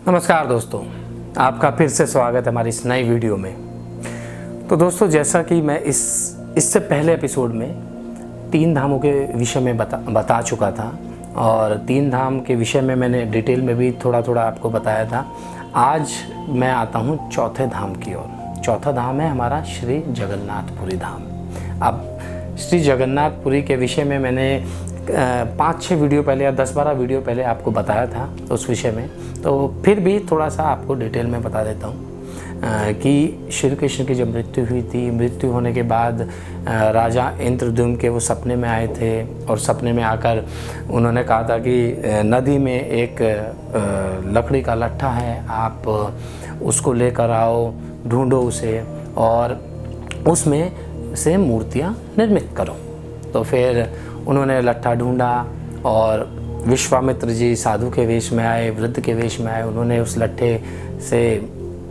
नमस्कार दोस्तों, आपका फिर से स्वागत है हमारी इस नई वीडियो में। तो दोस्तों, जैसा कि मैं इससे पहले एपिसोड में 3 धामों के विषय में बता चुका था और 3 धाम के विषय में मैंने डिटेल में भी थोड़ा आपको बताया था। आज मैं आता हूँ चौथे धाम की ओर। चौथा धाम है हमारा श्री जगन्नाथपुरी धाम। अब श्री जगन्नाथपुरी के विषय में मैंने 5-6 वीडियो पहले या 10-12 वीडियो पहले आपको बताया था उस विषय में, तो फिर भी थोड़ा सा आपको डिटेल में बता देता हूँ कि श्री कृष्ण की जब मृत्यु हुई थी, मृत्यु होने के बाद राजा इंद्रद्युम्न के वो सपने में आए थे और सपने में आकर उन्होंने कहा था कि नदी में एक लकड़ी का लट्ठा है, आप उसको लेकर आओ, ढूंढो उसे और उसमें से मूर्तियाँ निर्मित करो। तो फिर उन्होंने लट्ठा ढूंढा और विश्वामित्र जी साधु के वेश में आए, वृद्ध के वेश में आए। उन्होंने उस लट्ठे से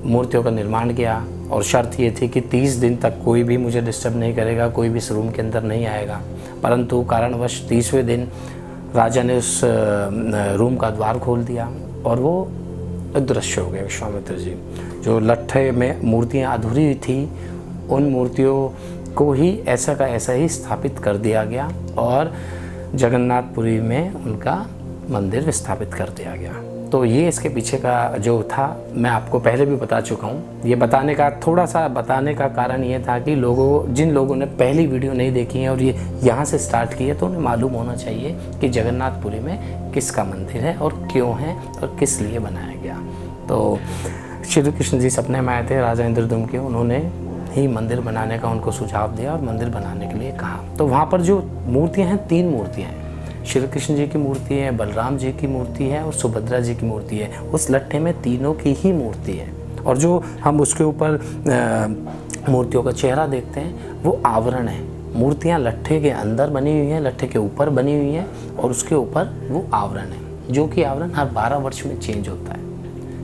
मूर्तियों का निर्माण किया और शर्त ये थी कि 30 दिन तक कोई भी मुझे डिस्टर्ब नहीं करेगा, कोई भी इस रूम के अंदर नहीं आएगा। परंतु कारणवश 30वें दिन राजा ने उस रूम का द्वार खोल दिया और वो अदृश्य हो गए विश्वामित्र जी। जो लट्ठे में मूर्तियाँ अधूरी हुई थी, उन मूर्तियों को ही ऐसा का ऐसा ही स्थापित कर दिया गया और जगन्नाथपुरी में उनका मंदिर विस्थापित कर दिया गया। तो ये इसके पीछे का जो था मैं आपको पहले भी बता चुका हूँ। ये थोड़ा सा बताने का कारण ये था कि जिन लोगों ने पहली वीडियो नहीं देखी है और ये यहाँ से स्टार्ट की है, तो उन्हें मालूम होना चाहिए कि जगन्नाथपुरी में किसका मंदिर है और क्यों है और किस लिए बनाया गया। तो श्री कृष्ण जी सपने में आए थे राजा इंद्रद्युम्न के, उन्होंने ही मंदिर बनाने का उनको सुझाव दिया और मंदिर बनाने के लिए कहा। तो वहाँ पर जो मूर्तियाँ हैं, 3 मूर्तियाँ हैं। श्री कृष्ण जी की मूर्ति है, बलराम जी की मूर्ति है और सुभद्रा जी की मूर्ति है। उस लट्ठे में तीनों की ही मूर्ति है और जो हम उसके ऊपर मूर्तियों का चेहरा देखते हैं वो आवरण है। मूर्तियाँ लट्ठे के अंदर बनी हुई हैं, लट्ठे के ऊपर बनी हुई हैं और उसके ऊपर वो आवरण है, जो कि आवरण हर 12 वर्ष में चेंज होता है।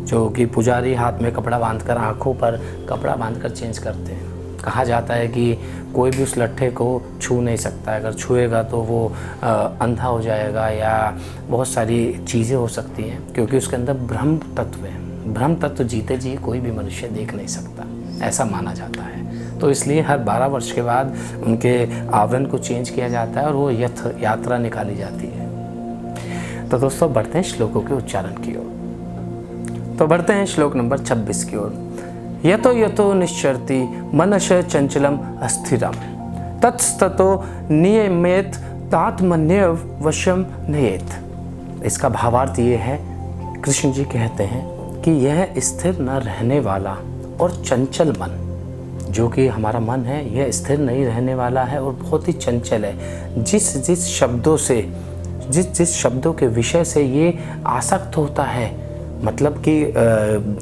जो कि पुजारी हाथ में कपड़ा बांधकर, आँखों पर कपड़ा बांधकर चेंज करते हैं। कहा जाता है कि कोई भी उस लट्ठे को छू नहीं सकता है, अगर छुएगा तो वो अंधा हो जाएगा या बहुत सारी चीज़ें हो सकती हैं, क्योंकि उसके अंदर ब्रह्म तत्व है। ब्रह्म तत्व जीते जी कोई भी मनुष्य देख नहीं सकता, ऐसा माना जाता है। तो इसलिए हर 12 वर्ष के बाद उनके आवरण को चेंज किया जाता है और वो यात्रा निकाली जाती है। तो दोस्तों, बढ़ते हैं श्लोकों के उच्चारण की ओर। तो बढ़ते हैं श्लोक नंबर 26 की ओर। यतो यतो निश्चरति मनश चंचलम अस्थिरम तत्स्ततो नियमेत तात्मन्यव वशम नयेत। इसका भावार्थ ये है, कृष्ण जी कहते हैं कि यह स्थिर न रहने वाला और चंचल मन, जो कि हमारा मन है, यह स्थिर नहीं रहने वाला है और बहुत ही चंचल है। जिस शब्दों के विषय से ये आसक्त होता है, मतलब कि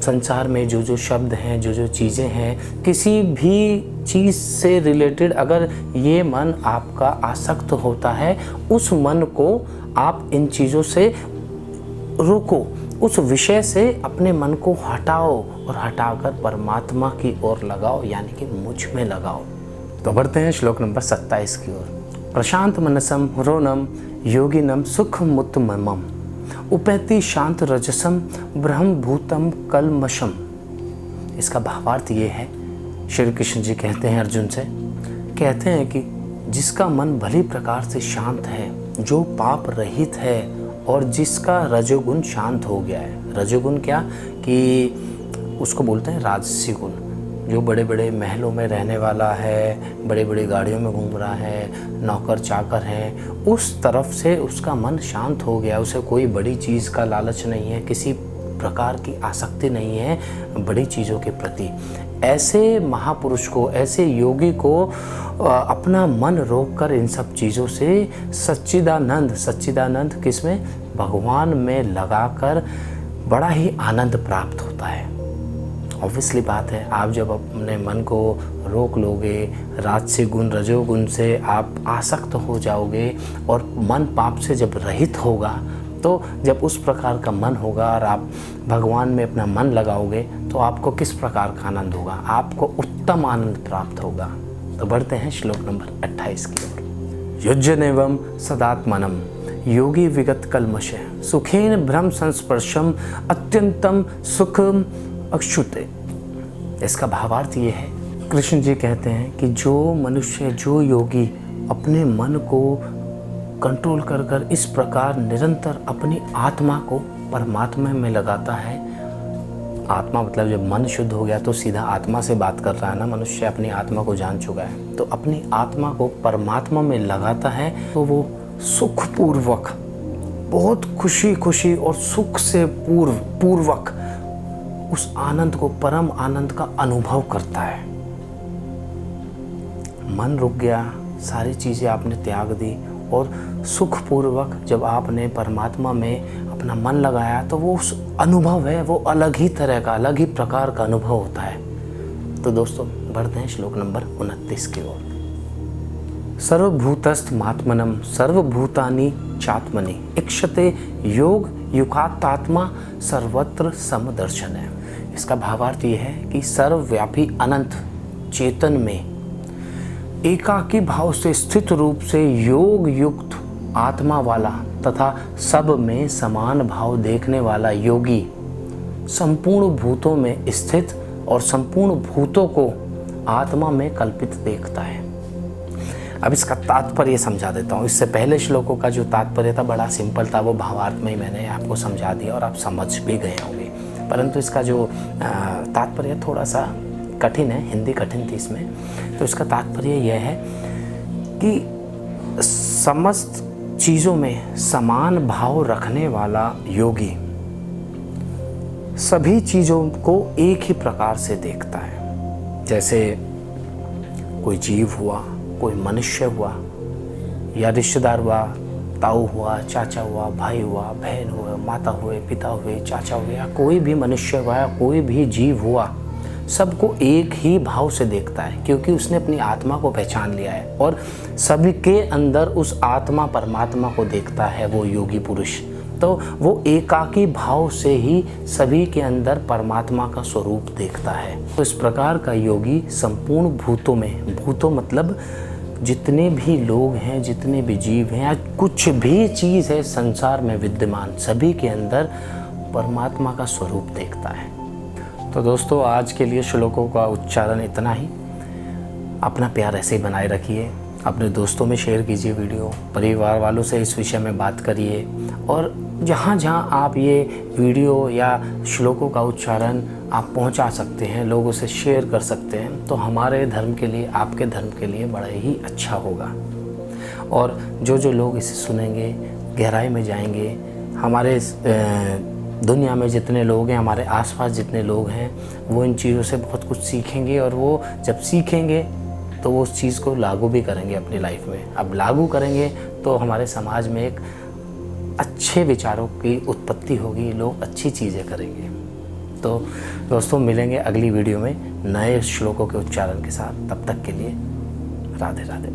संसार में जो शब्द हैं, जो चीज़ें हैं, किसी भी चीज़ से रिलेटेड अगर ये मन आपका आसक्त होता है, उस मन को आप इन चीज़ों से रोको, उस विषय से अपने मन को हटाओ और हटाकर परमात्मा की ओर लगाओ, यानी कि मुझ में लगाओ। तो बढ़ते हैं श्लोक नंबर 27 की ओर। प्रशांत मनसम रोनम योगिनम सुखमुत्तमम उपैति शांत रजसम ब्रह्म भूतम कलमशम। इसका भावार्थ ये है, श्री कृष्ण जी कहते हैं अर्जुन से, कहते हैं कि जिसका मन भली प्रकार से शांत है, जो पाप रहित है और जिसका रजोगुण शांत हो गया है। रजोगुण क्या कि उसको बोलते हैं राजसी गुण, जो बड़े बड़े महलों में रहने वाला है, बड़े बड़े गाड़ियों में घूम रहा है, नौकर चाकर हैं, उस तरफ से उसका मन शांत हो गया। उसे कोई बड़ी चीज़ का लालच नहीं है, किसी प्रकार की आसक्ति नहीं है बड़ी चीज़ों के प्रति। ऐसे महापुरुष को, ऐसे योगी को अपना मन रोककर इन सब चीज़ों से सच्चिदानंद किसमें, भगवान में लगाकर बड़ा ही आनंद प्राप्त होता है। ऑब्वियसली बात है, आप जब अपने मन को रोक लोगे, राजसी गुण रजोगुण से आप आसक्त हो जाओगे और मन पाप से जब रहित होगा, तो जब उस प्रकार का मन होगा और आप भगवान में अपना मन लगाओगे, तो आपको किस प्रकार का आनंद होगा, आपको उत्तम आनंद प्राप्त होगा। तो बढ़ते हैं श्लोक नंबर 28 की ओर। युज्यनेवम सदात्मनम योगी विगत कल्मषे सुखेन ब्रह्म संस्पर्शम अत्यंतम सुखम अक्षुते। इसका भावार्थ ये है, कृष्ण जी कहते हैं कि जो मनुष्य, जो योगी अपने मन को कंट्रोल कर इस प्रकार निरंतर अपनी आत्मा को परमात्मा में लगाता है, आत्मा मतलब जब मन शुद्ध हो गया तो सीधा आत्मा से बात कर रहा है ना, मनुष्य अपनी आत्मा को जान चुका है, तो अपनी आत्मा को परमात्मा में लगाता है तो वो सुखपूर्वक, बहुत खुशी और सुख से पूर्वक उस आनंद को, परम आनंद का अनुभव करता है। मन रुक गया, सारी चीज़ें आपने त्याग दी और सुखपूर्वक जब आपने परमात्मा में अपना मन लगाया तो वो उस अनुभव है, वो अलग ही तरह का, अलग ही प्रकार का अनुभव होता है। तो दोस्तों बढ़ते हैं श्लोक नंबर 29 की ओर। सर्वभूतस्थमात्मनम सर्वभूतानि चात्मनि इक्षते योग युकात्मा सर्वत्र समदर्शन है। इसका भावार्थ ये है कि सर्वव्यापी अनंत चेतन में एकाकी भाव से स्थित रूप से योग युक्त आत्मा वाला तथा सब में समान भाव देखने वाला योगी संपूर्ण भूतों में स्थित और संपूर्ण भूतों को आत्मा में कल्पित देखता है। अब इसका तात्पर्य समझा देता हूँ। इससे पहले श्लोकों का जो तात्पर्य था बड़ा सिंपल था, वो भावार्थ में ही मैंने आपको समझा दिया और आप समझ भी गए होंगे, परंतु इसका जो तात्पर्य थोड़ा सा कठिन है, हिंदी कठिन थी इसमें। तो इसका तात्पर्य यह है कि समस्त चीज़ों में समान भाव रखने वाला योगी सभी चीज़ों को एक ही प्रकार से देखता है। जैसे कोई जीव हुआ, कोई मनुष्य हुआ या रिश्तेदार हुआ, ताऊ हुआ, चाचा हुआ, भाई हुआ, बहन हुआ, माता हुए, पिता हुए, चाचा हुए, या कोई भी मनुष्य हुआ या कोई भी जीव हुआ, सबको एक ही भाव से देखता है क्योंकि उसने अपनी आत्मा को पहचान लिया है और सभी के अंदर उस आत्मा परमात्मा को देखता है वो योगी पुरुष। तो वो एकाकी भाव से ही सभी के अंदर परमात्मा का स्वरूप देखता है। तो इस प्रकार का योगी संपूर्ण भूतों में, भूतों मतलब जितने भी लोग हैं, जितने भी जीव हैं या कुछ भी चीज़ है संसार में विद्यमान, सभी के अंदर परमात्मा का स्वरूप देखता है। तो दोस्तों आज के लिए श्लोकों का उच्चारण इतना ही। अपना प्यार ऐसे ही बनाए रखिए, अपने दोस्तों में शेयर कीजिए वीडियो, परिवार वालों से इस विषय में बात करिए और जहाँ जहाँ आप ये वीडियो या श्लोकों का उच्चारण आप पहुँचा सकते हैं, लोगों से शेयर कर सकते हैं, तो हमारे धर्म के लिए, आपके धर्म के लिए बड़ा ही अच्छा होगा। और जो लोग इसे सुनेंगे, गहराई में जाएंगे, हमारे दुनिया में जितने लोग हैं, हमारे आसपास जितने लोग हैं, वो इन चीज़ों से बहुत कुछ सीखेंगे और वो जब सीखेंगे तो वो उस चीज़ को लागू भी करेंगे अपनी लाइफ में। अब लागू करेंगे तो हमारे समाज में एक अच्छे विचारों की उत्पत्ति होगी, लोग अच्छी चीज़ें करेंगे। तो दोस्तों मिलेंगे अगली वीडियो में नए श्लोकों के उच्चारण के साथ। तब तक के लिए राधे राधे।